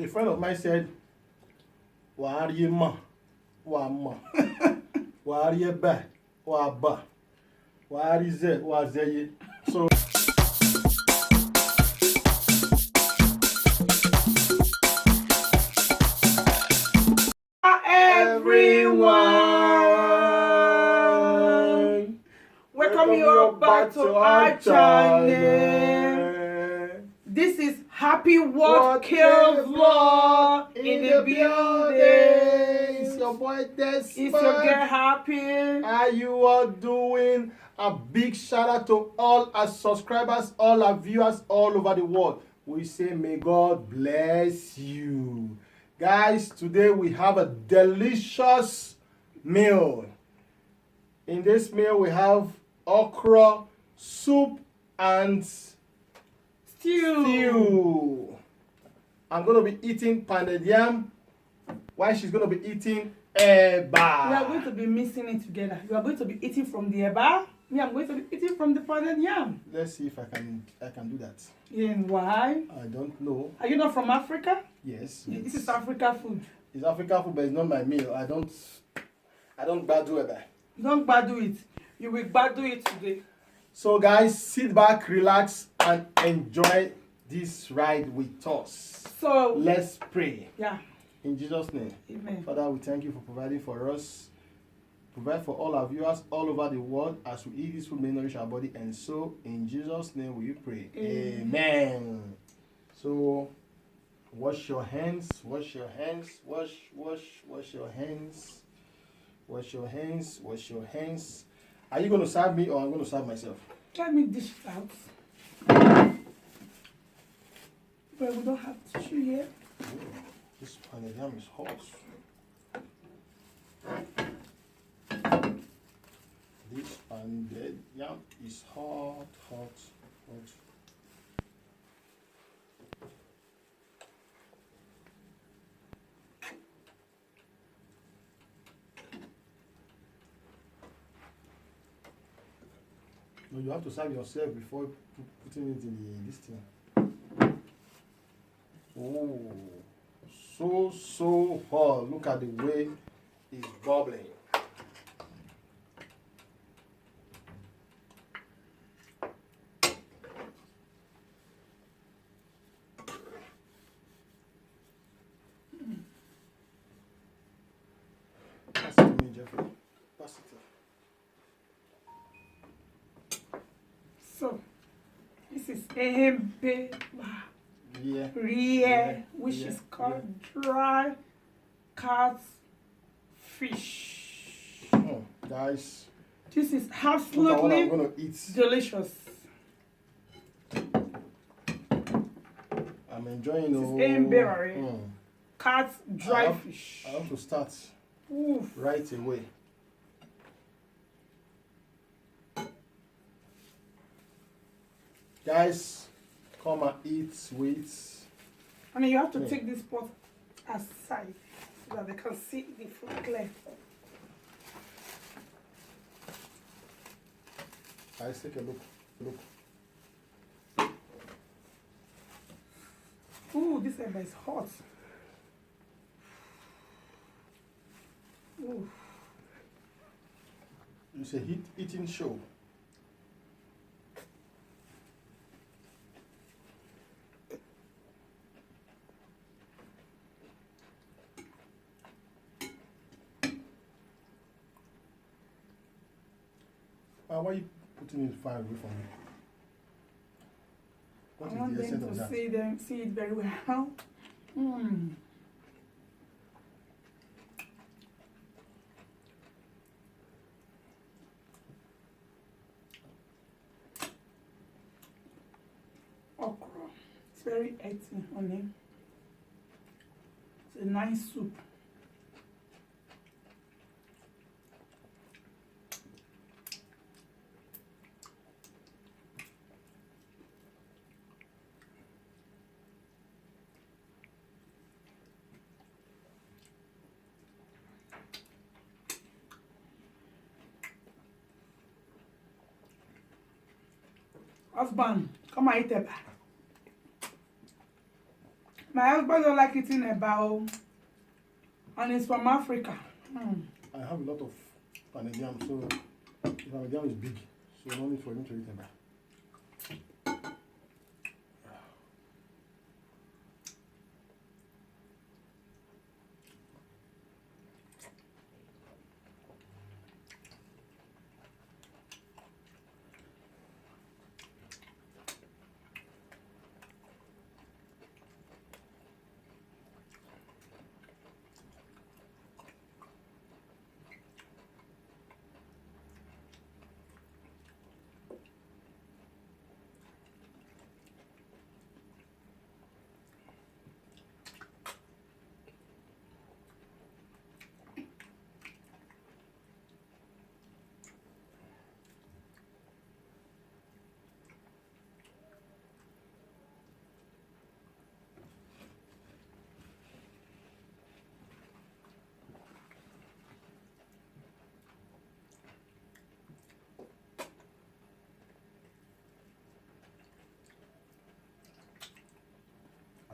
A friend of mine said, "Wari ma, wa ma, wari eba, wa ba, wari ze, wa zeye." So. Everyone, welcome you back to our channel. This is Happy What Kills Vlog in the building. It's your boy Desmond. It's your girl Happy. How you all doing? A big shout out to all our subscribers, all our viewers all over the world. We say may God bless you. Guys, today we have a delicious meal. In this meal we have okra, soup and stew. I'm going to be eating pounded yam while she's going to be eating eba. We are going to be mixing it together. You are going to be eating from the eba. Me, I'm going to be eating from the pounded yam. Let's see if I can do that. And why? I don't know. Are you not from Africa? Yes. This is Africa food. It's African food, but it's not my meal. I don't badu eba. Don't badu it. You will badu it today. So guys, sit back, relax, and enjoy this ride with us. So let's pray. Yeah. In Jesus' name. Amen. Father, we thank you for providing for us. Provide for all our viewers all over the world as we eat this food, may nourish our body, and so in Jesus' name we pray. Amen. So wash your hands, wash your hands, wash your hands, wash your hands, wash your hands. Are you going to serve me or I'm going to serve myself? Let me dish it out. But we don't have tissue yet. This pounded yam is hot. This pounded yam is hot. No, you have to serve yourself before putting it in this thing. Oh, so hot. Look at the way it's bubbling. Pass it to me, Jeffrey. Pass it. So, this is Eba. Which is called dry catfish. Oh, guys, this is absolutely delicious. I'm enjoying this Eba, cat dry fish. I have to start right away. Guys, come and eat with. I mean, you have to take this pot aside so that they can see the food clear. Guys, take a look. Ooh, this eba is hot. Ooh. It's a eating show. Why are you putting it far away from me? What I want them to see it very well. Okra. It's very earthy on it. It's a nice soup. Husband, come and eat eba. My husband don't like eating eba, and it's from Africa. I have a lot of pounded yam, so the pounded yam is big, so no need for him to eat eba.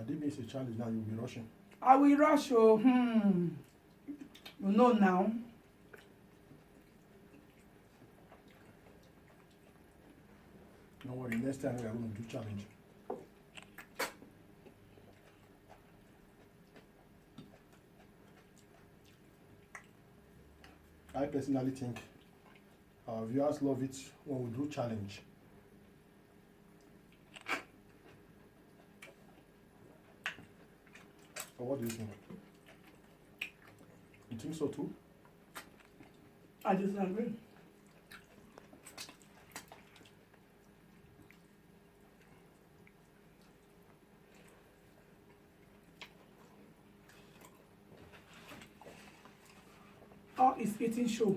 I did miss a challenge now, you'll be rushing. I will rush. Oh, you know now. Don't worry, next time we are going to do challenge. I personally think our viewers love it when we do challenge. So what do you think? You think so too? I disagree. Oh, it's eating show.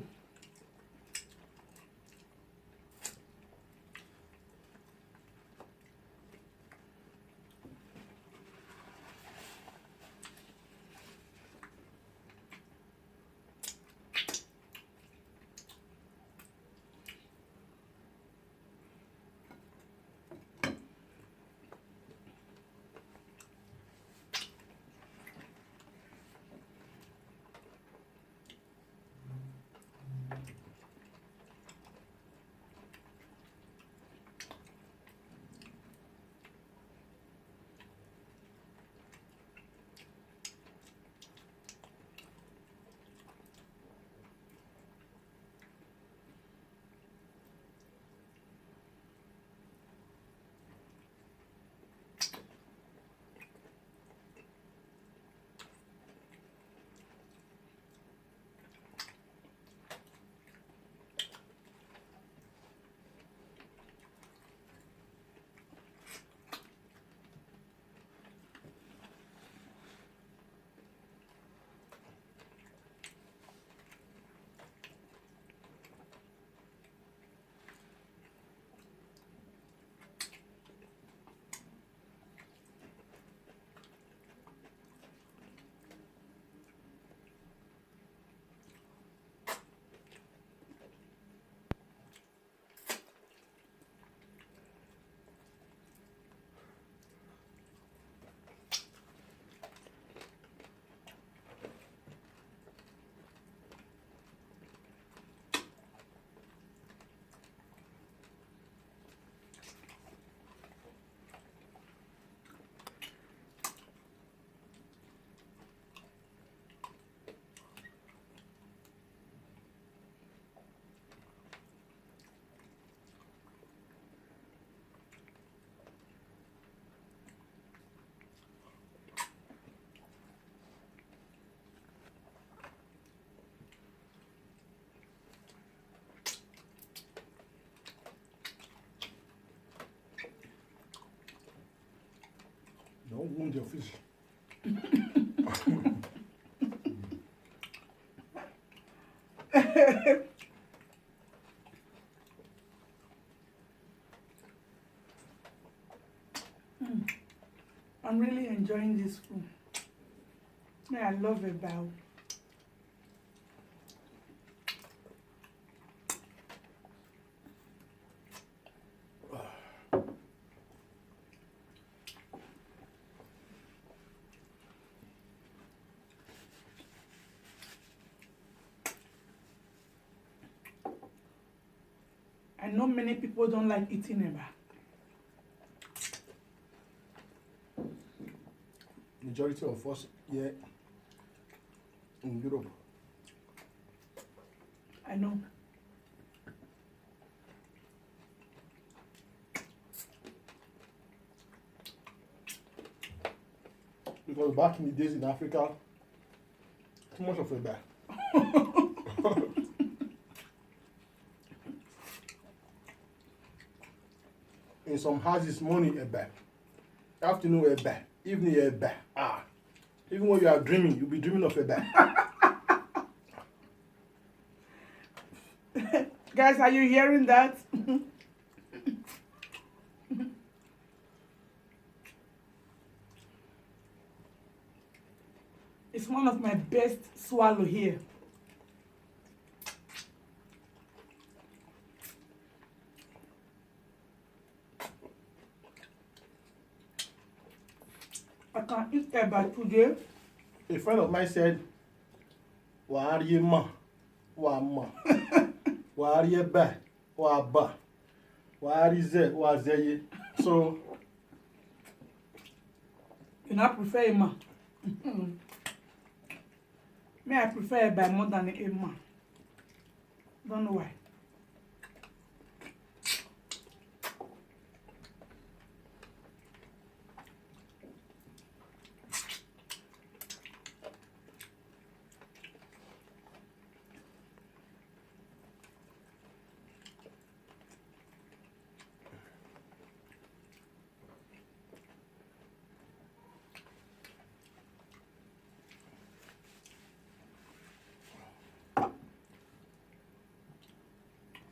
Don't wound your fish. I'm really enjoying this food. Yeah, I love eba. know many people don't like eating eba. Majority of us here in Europe. I know. Because back in the days in Africa, too much of a bad. In some houses, morning a bad, afternoon a bad, evening a bad. Even when you are dreaming, you'll be dreaming of a bad. Guys, are you hearing that? It's one of my best swallow here. I can eat eba today. A friend of mine said, "Wa are you ma? Wa ma? Wa are you ba? Wa ba? Wa are you ze? Wa zeye?" So, You know, I prefer ema. Me, I prefer eba more than ema. Don't know why.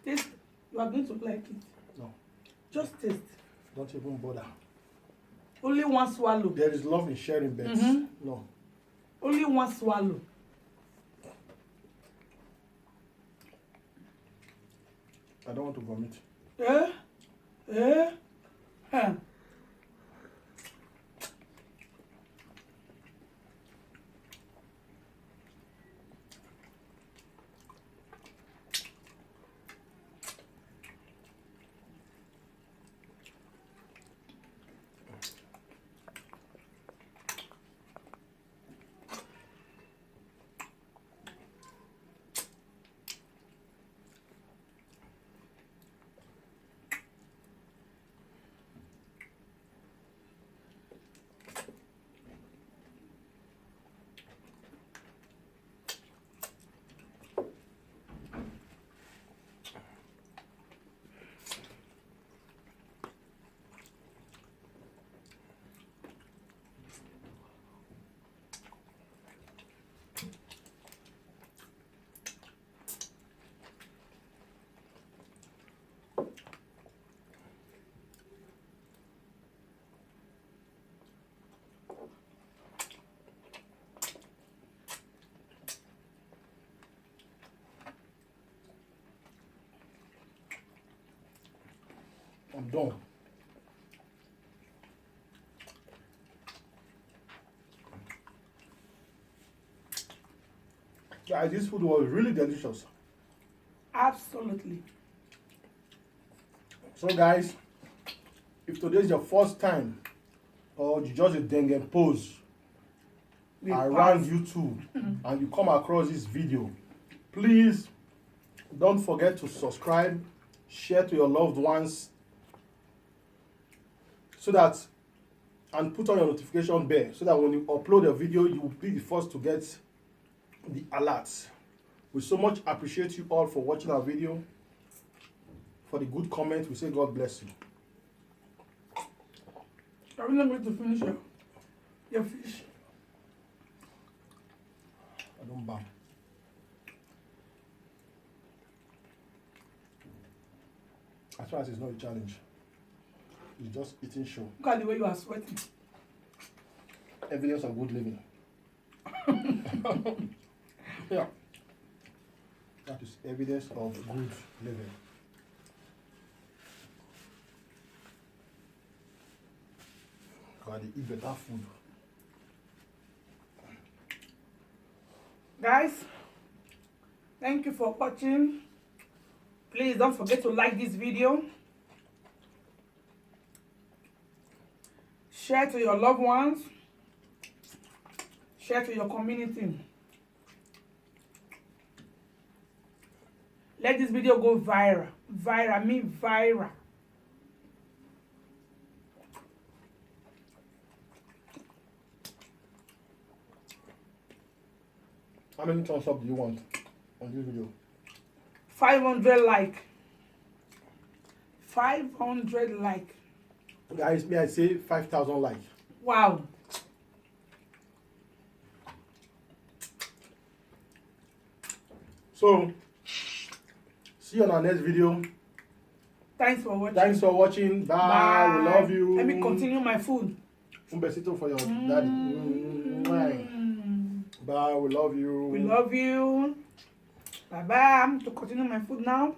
Taste, you are going to like it. no, Just taste. don't even bother. Only one swallow. There is love in sharing, but no. Only one swallow. I don't want to vomit. Huh. I'm done. Guys, this food was really delicious. Absolutely. So guys, if today is your first time or you just a dengue pose We around pass. YouTube and you come across this video, please don't forget to subscribe, share to your loved ones, so that, and put on your notification bell so that when you upload a video, you will be the first to get the alerts. We so much appreciate you all for watching our video. For the good comment, we say God bless you. Are we not going to finish your fish? I don't bam. As far as it's not a challenge, it's just eating show. Look at the way you are sweating. Evidence of good living. Yeah. That is evidence of good living. God, they eat better food. Guys, thank you for watching. Please don't forget to like this video. Share to your loved ones. Share to your community. Let this video go viral. Viral, I mean viral. How many thumbs up do you want on this video? 500 like. 500 like. Guys, may I say 5,000 likes? Wow. So, see you on our next video. Thanks for watching. Thanks for watching. Bye. Bye. We love you. Let me continue my food. Un besito for your daddy. Bye. We love you. We love you. Bye bye. To continue my food now.